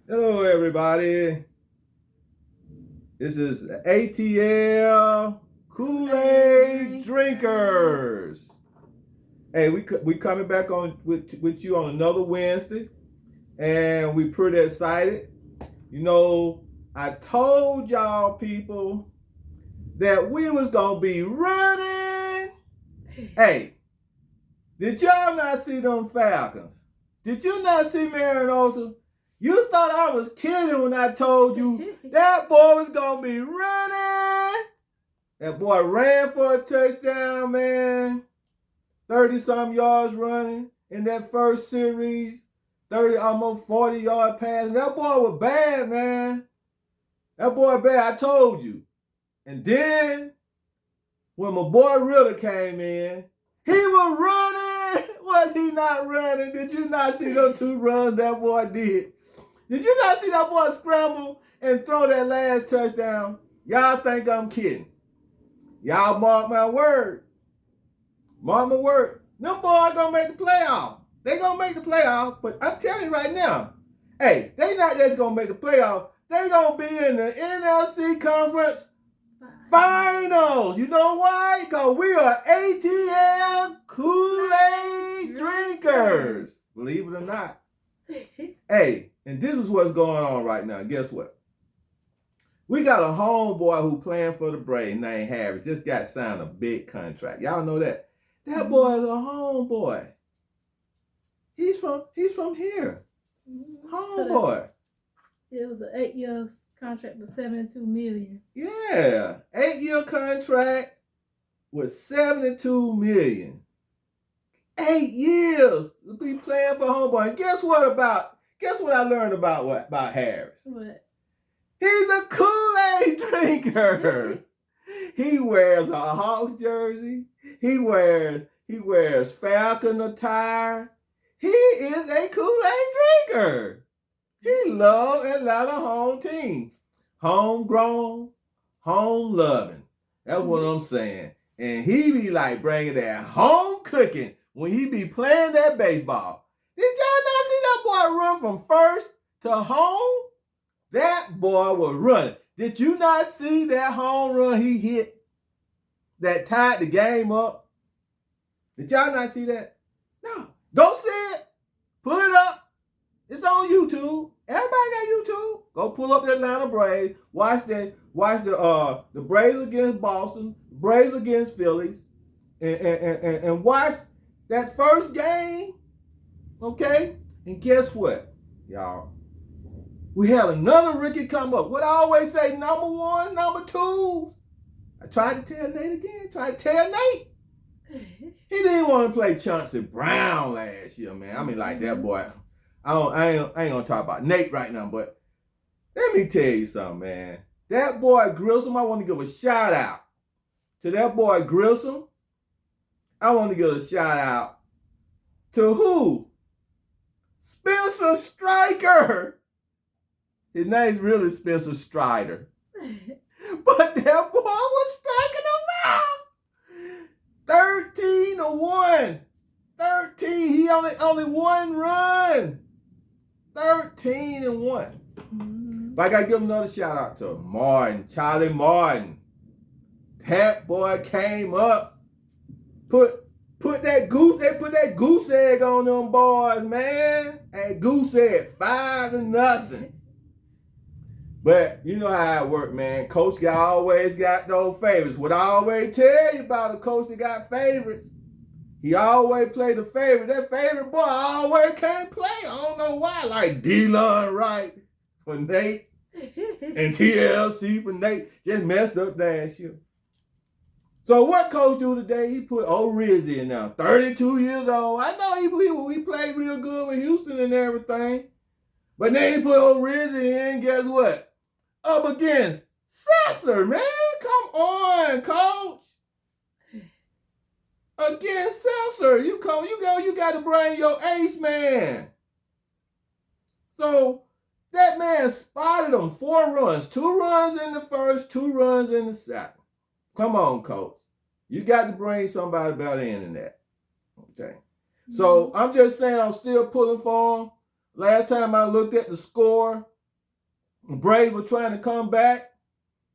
Hello, everybody. This is ATL Kool-Aid Drinkers. Hey, we coming back on with you on another Wednesday, and we pretty excited. You know, I told y'all people that we was gonna be running. Hey, did y'all not see them Falcons? Did you not see Mariota? You thought I was kidding when I told you that boy was going to be running. That boy ran for a touchdown, man. 30-some yards running in that first series. 30, almost 40-yard pass. And that boy was bad, man. That boy bad, I told you. And then, when my boy Ritter came in, he was running. Was he not running? Did you not see those 2 runs that boy did? Did you not see that boy scramble and throw that last touchdown? Y'all think I'm kidding. Y'all mark my word. Mark my word. Them boys gonna make the playoff. They gonna make the playoff, but I'm telling you right now, hey, they not just gonna make the playoff. They gonna be in the NFC Conference Finals. You know why? Because we are ATL Kool-Aid Drinkers. Believe it or not. Hey, and this is what's going on right now. Guess what? We got a homeboy who playing for the Braves named Harry. Just got signed a big contract. Y'all know that? That boy is a homeboy. He's from here. Homeboy. It was an 8-year contract with $72 million. Yeah. 8-year contract with $72 million. 8 years to be playing for homeboy. And guess what I learned about Harris? What? He's a Kool-Aid drinker. He wears a Hawks jersey. He wears Falcon attire. He is a Kool-Aid drinker. He loves Atlanta home teams. Homegrown, home loving. That's what I'm saying. And he be like bringing that home cooking when he be playing that baseball. Did y'all not see that boy run from first to home? That boy was running. Did you not see that home run he hit that tied the game up? Did y'all not see that? No. Go see it. Pull it up. It's on YouTube. Everybody got YouTube. Go pull up the Atlanta Braves. Watch the Braves against Boston, Braves against Phillies, and watch that first game. Okay? And guess what, y'all? We had another rookie come up. What I always say, number 1, number 2. I tried to tell Nate again. Tried to tell Nate. He didn't want to play Chauncey Brown last year, man. I mean, like that boy. I ain't gonna talk about Nate right now, but let me tell you something, man. That boy Grissom, I want to give a shout out to that boy Grissom. I want to give a shout out to who? Spencer Striker. His name's really Spencer Strider. But that boy was striking him out. 13-1. 13. He only 1 run. 13-1. But I gotta give him another shout out to Martin, Charlie Martin. That boy came up, put that goose egg on them boys, man. That goose egg 5-0. But you know how it work, man. Coach always got those favorites. What I always tell you about a coach that got favorites, he always play the favorite. That favorite boy always can't play. I don't know why. Like D-Lon Wright for Nate and TLC for Nate just messed up last year. So what coach do today? He put old Rizzy in now, 32 years old. I know he played real good with Houston and everything. But then he put old Rizzy in, guess what? Up against Sensor, man. Come on, coach. Against Sensor. You got to bring your ace man. So that man spotted him 4 runs. 2 runs in the first, 2 runs in the second. Come on, coach. You got to bring somebody better in than that. Okay. So I'm just saying I'm still pulling for him. Last time I looked at the score, The Braves were trying to come back.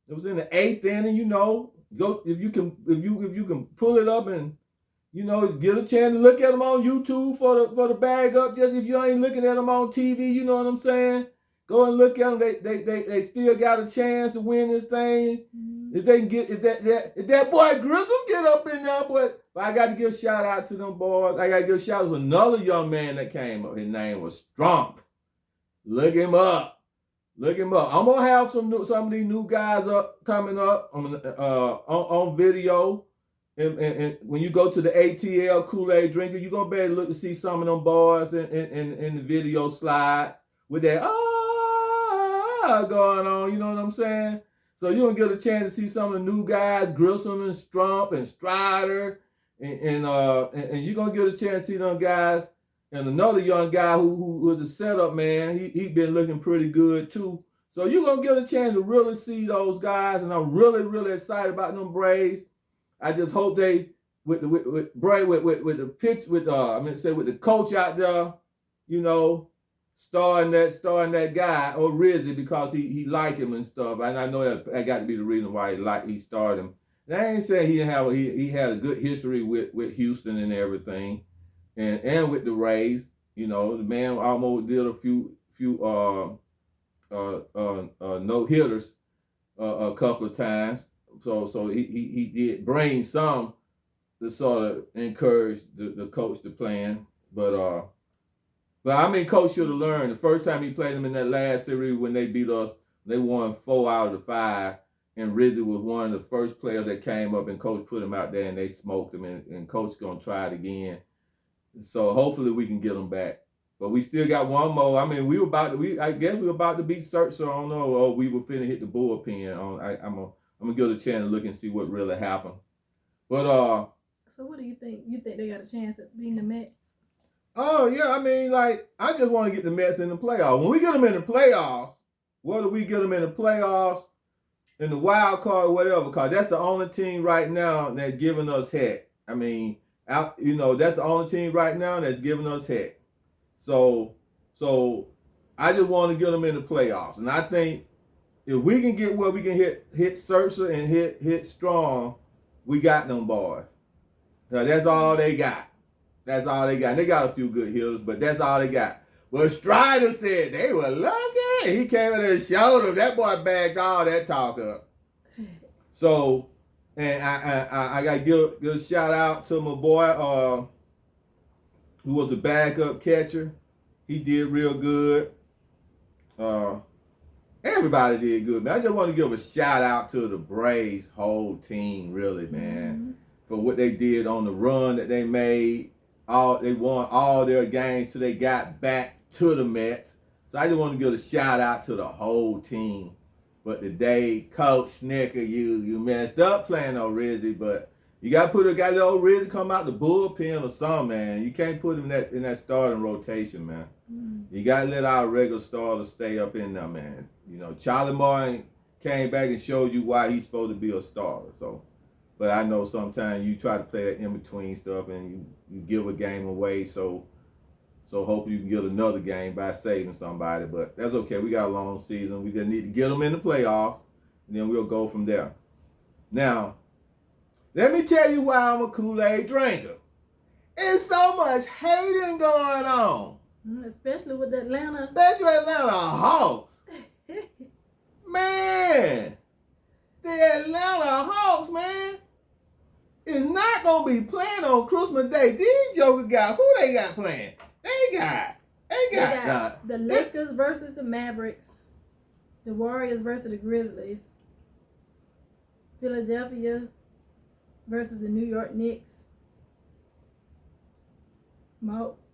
It was in the 8th inning, you know. Go if you can pull it up and get a chance to look at them on YouTube for the bag up. Just if you ain't looking at them on TV, you know what I'm saying? Go and look at them. They still got a chance to win this thing. If they can get if that boy Grissom get up in there, but I got to give a shout out to them boys. I got to give a shout out to another young man that came up. His name was Strump. Look him up. Look him up. I'm gonna have some of these new guys up coming up on video. And when you go to the ATL Kool-Aid Drinker, you're gonna be able to look and see some of them boys in the video slides with that going on. You know what I'm saying? So you're gonna get a chance to see some of the new guys, Grissom and Strump and Strider, and you're gonna get a chance to see them guys. And another young guy who was a setup man, he been looking pretty good too. So you're gonna get a chance to really see those guys, and I'm really, really excited about them Braves. I just hope they with the coach out there, starting that guy or Rizzy because he liked him and stuff. And I know that got to be the reason why he started him. And I ain't saying he had a good history with Houston and everything. And with the Rays, the man almost did a few no hitters a couple of times. So he did bring some to sort of encourage the coach to plan. But I mean, coach should have learned. The first time he played them in that last series when they beat us, they won 4 out of the 5. And Rizzy was one of the first players that came up, and coach put him out there, and they smoked him. And coach gonna try it again. So hopefully we can get them back. But we still got one more. I mean, I guess we were about to beat Search, so I don't know. Or we were finna hit the bullpen. I'm gonna give it a chance to look and see what really happened. But so what do you think? You think they got a chance at beating the Mets? Oh yeah, I mean, like, I just want to get the Mets in the playoffs. When we get them in the playoffs, whether we get them in the playoffs, in the wild card, or whatever, because that's the only team right now that's giving us heck. I mean, that's the only team right now that's giving us heck. So I just want to get them in the playoffs. And I think if we can get where we can hit Sursa and hit Strong, we got them boys. Now, that's all they got. That's all they got. And they got a few good hitters, but that's all they got. But Strider said they were lucky. He came in and showed them. That boy bagged all that talk up. So, and I got to give a shout out to my boy who was the backup catcher. He did real good. Everybody did good, man. I just want to give a shout out to the Braves whole team, really, man, for what they did on the run that they made. They won all their games till they got back to the Mets. So I just want to give a shout out to the whole team. But today, Coach Snicker, you messed up playing on Rizzy, but you got to got the old Rizzy come out the bullpen or something, man. You can't put him in that starting rotation, man. You got to let our regular starters stay up in there, man. Charlie Martin came back and showed you why he's supposed to be a starter. So, but I know sometimes you try to play that in-between stuff and you give a game away. So hopefully you can get another game by saving somebody. But that's okay. We got a long season. We just need to get them in the playoffs, and then we'll go from there. Now, let me tell you why I'm a Kool-Aid drinker. There's so much hating going on. Especially with Atlanta. Especially Atlanta Hawks. Man, the Atlanta Hawks, man, is not going to be playing on Christmas Day. These jokers who they got playing? They got the Lakers versus the Mavericks, the Warriors versus the Grizzlies, Philadelphia versus the New York Knicks,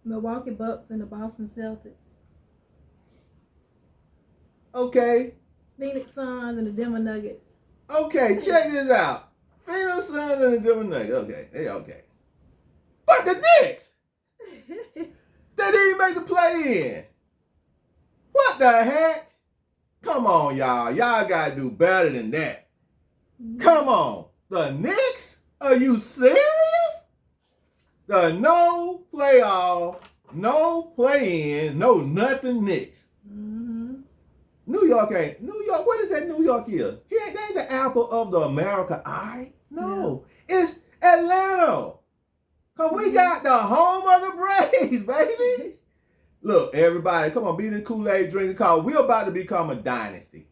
Milwaukee Bucks and the Boston Celtics. Okay. Phoenix Suns and the Denver Nuggets. Okay, check this out. Phoenix Suns and the Denver Nuggets. Okay, they okay. But the Knicks, they didn't make the play-in. What the heck? Come on, y'all. Y'all got to do better than that. Come on. The Knicks? Are you serious? The no playoff, no play-in, no nothing Knicks. New York ain't New York. What is that New York is? He ain't, that ain't the apple of the America eye. No, it's Atlanta. Cause we got the home of the Braves, baby. Look, everybody, come on, be the Kool-Aid drinker. Cause we're about to become a dynasty.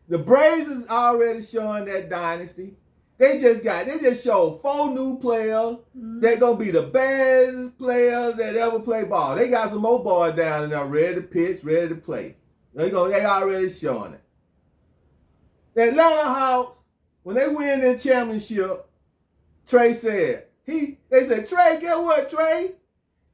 The Braves is already showing that dynasty. They just showed 4 new players. They're gonna be the best players that ever play ball. They got some more boys down there ready to pitch, ready to play. They already showing it. The Atlanta Hawks, when they win their championship, Trey said, they said, Trey, guess what, Trey?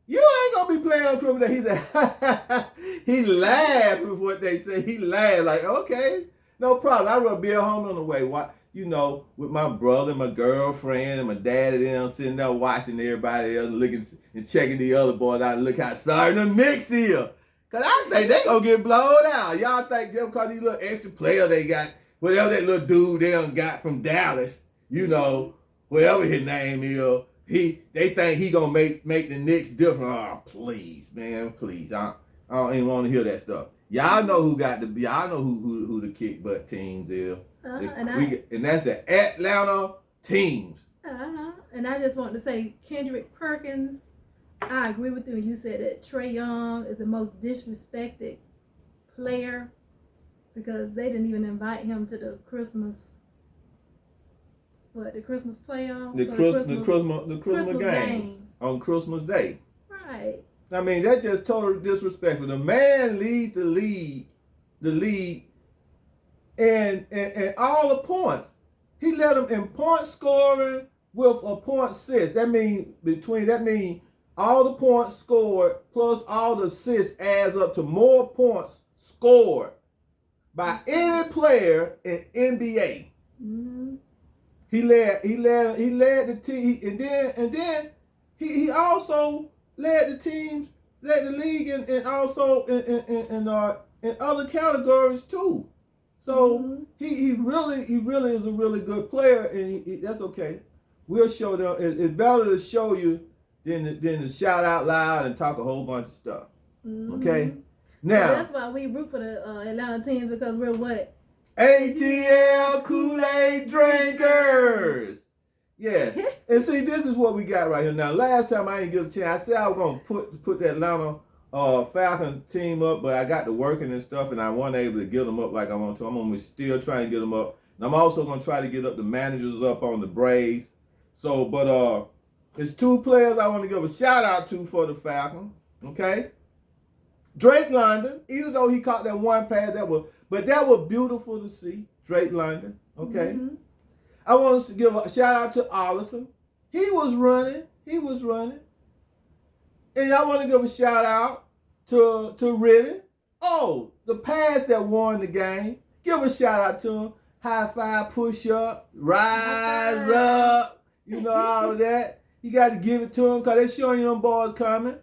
You ain't gonna be playing on Christmas Day. He said, he laughed with what they said. He laughed like, okay, no problem. I run beer home on the way. You know, with my brother, my girlfriend, and my dad and them sitting there watching everybody else, looking and checking the other boys out and look how sorry the Knicks here. Cause I think they gonna get blown out. Y'all think just because these little extra players they got, whatever that little dude they done got from Dallas, you know, whatever his name is, they think he gonna make the Knicks different. Oh, please, man, please. I don't even want to hear that stuff. Y'all know y'all know who the kick butt teams is. And that's the Atlanta teams. And I just want to say, Kendrick Perkins, I agree with you when you said that Trae Young is the most disrespected player because they didn't even invite him to the Christmas playoffs? The Christmas games on Christmas Day. Right. I mean, that's just total disrespectful. The man leads the league and all the points. He led them in point scoring with a point assist. That means all the points scored plus all the assists adds up to more points scored by any player in NBA. Mm-hmm. He led the team, and then he also led the league and also in other categories too. So he really is a really good player, and that's okay. We'll show them. It's better to show you than to shout out loud and talk a whole bunch of stuff. Okay. Now that's why we root for the Atlanta teams, because we're what? ATL Kool-Aid drinkers. Yes. And see, this is what we got right here. Now, last time I didn't get a chance. I said I was going to put the Atlanta Falcons team up, but I got to working and stuff, and I wasn't able to get them up like I want to. I'm going to still trying to get them up. And I'm also going to try to get up the managers up on the Braves. So, but there's 2 players I want to give a shout out to for the Falcons. Okay? Drake London, even though he caught that one pass, that was beautiful to see. Drake London, okay? Mm-hmm. I want to give a shout out to Allison. He was running. And I want to give a shout out to Ridden. Oh, the pass that won the game. Give a shout out to him. High five, push up, rise up. You know, all of that. You got to give it to him because they're showing you them boys coming.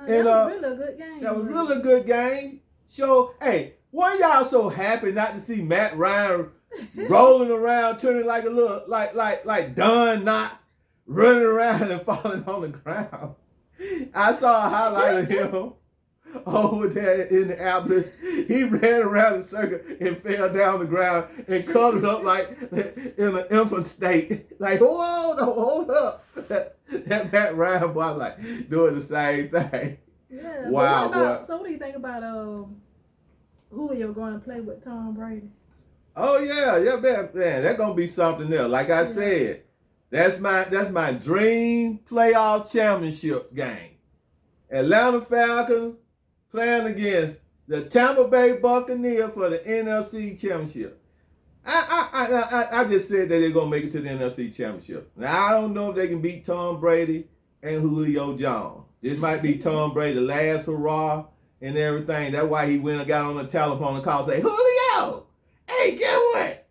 That was really a good game. That was really a good game. Hey, weren't y'all so happy not to see Matt Ryan rolling around, turning like a little, like Don Knotts, running around and falling on the ground? I saw a highlight of him over there in the ambulance. He ran around the circle and fell down the ground and cuddled up like in an infant state. Like, hold up. That Matt Ryan boy like doing the same thing. Yeah. Wow, boy. So what do you think about Julio going to play with Tom Brady? Oh yeah, man, that's gonna be something else. Like I said, that's my dream playoff championship game. Atlanta Falcons playing against the Tampa Bay Buccaneers for the NFC Championship. I just said that they're gonna make it to the NFC Championship. Now I don't know if they can beat Tom Brady and Julio Jones. This might be Tom Brady last hurrah and everything. That's why he went and got on the telephone and called and say, Julio, hey, guess what?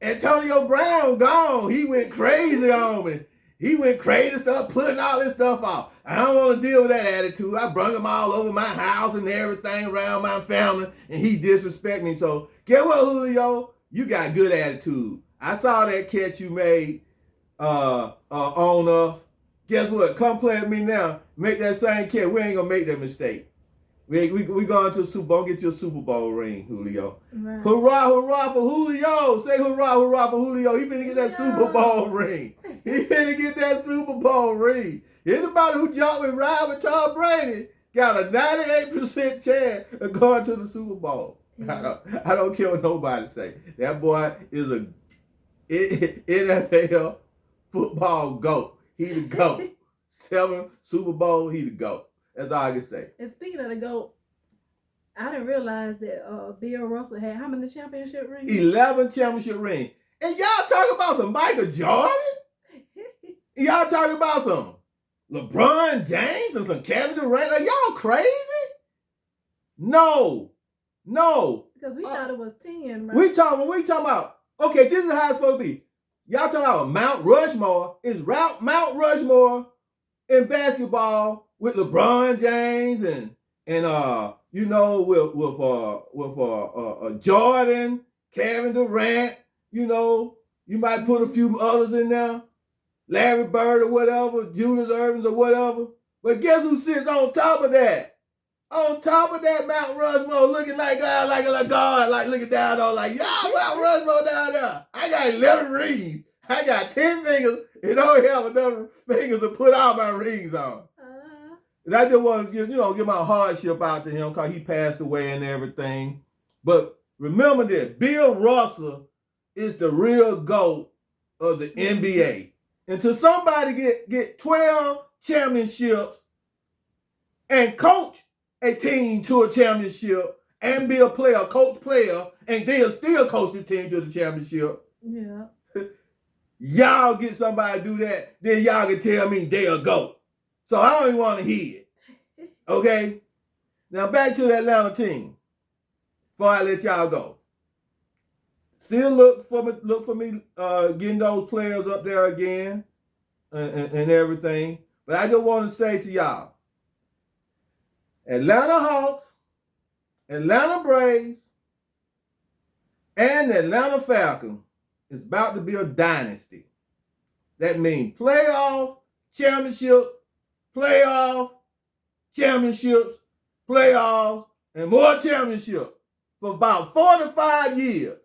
Antonio Brown gone. He went crazy on me. He went crazy stuff, putting all this stuff off. I don't want to deal with that attitude. I brung him all over my house and everything around my family, and he disrespect me. So guess what, Julio? You got good attitude. I saw that catch you made on us. Guess what? Come play with me now. Make that same catch. We ain't going to make that mistake. We going to the Super Bowl. Get you a Super Bowl ring, Julio. Right. Hurrah, hurrah for Julio. Say hurrah, hurrah for Julio. He finna get that Super Bowl ring. He finna get that Super Bowl ring. Anybody who jumped with ride with Tom Brady got a 98% chance of going to the Super Bowl. I don't care what nobody say. That boy is a NFL football GOAT. He the GOAT. 7 Super Bowl, he the GOAT. That's all I can say. And speaking of the GOAT, I didn't realize that Bill Russell had how many championship rings? 11 championship rings. And y'all talking about some Michael Jordan? Y'all talking about some LeBron James and some Kevin Durant? Are y'all crazy? No. Because we thought it was 10, right? We talking about, okay, this is how it's supposed to be. Y'all talking about Mount Rushmore. It's Mount Rushmore in basketball with LeBron James and you know, with Jordan, Kevin Durant, you know, you might put a few others in there, Larry Bird or whatever, Julius Erving or whatever. But guess who sits on top of that? On top of that Mount Rushmore, looking like a god, like looking down on like, y'all Mount Rushmore down there. I got 11 rings. I got 10 fingers and don't have enough fingers to put all my rings on. And I just want to, give my hardship out to him because he passed away and everything. But remember this, Bill Russell is the real GOAT of the NBA. Until somebody get 12 championships and coach a team to a championship and be a coach player, and then still coach the team to the championship. Yeah. Y'all get somebody to do that, then y'all can tell me they'll go. So I don't even want to hear it. Okay? Now back to the Atlanta team. Before I let y'all go. Still look for me getting those players up there again and everything. But I just want to say to y'all, Atlanta Hawks, Atlanta Braves, and the Atlanta Falcons is about to be a dynasty. That means playoff, championship, playoff, championships, playoffs, and more championships for about 4 to 5 years.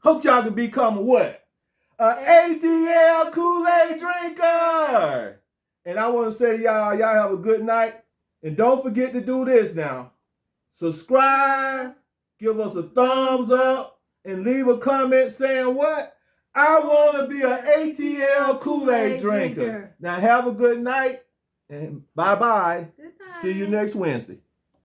Hope y'all can become a what? An ATL Kool-Aid drinker. And I want to say to y'all have a good night. And don't forget to do this now. Subscribe, give us a thumbs up, and leave a comment saying what? I want to be an ATL Kool-Aid drinker. Now have a good night, and bye-bye. Good night. See you next Wednesday.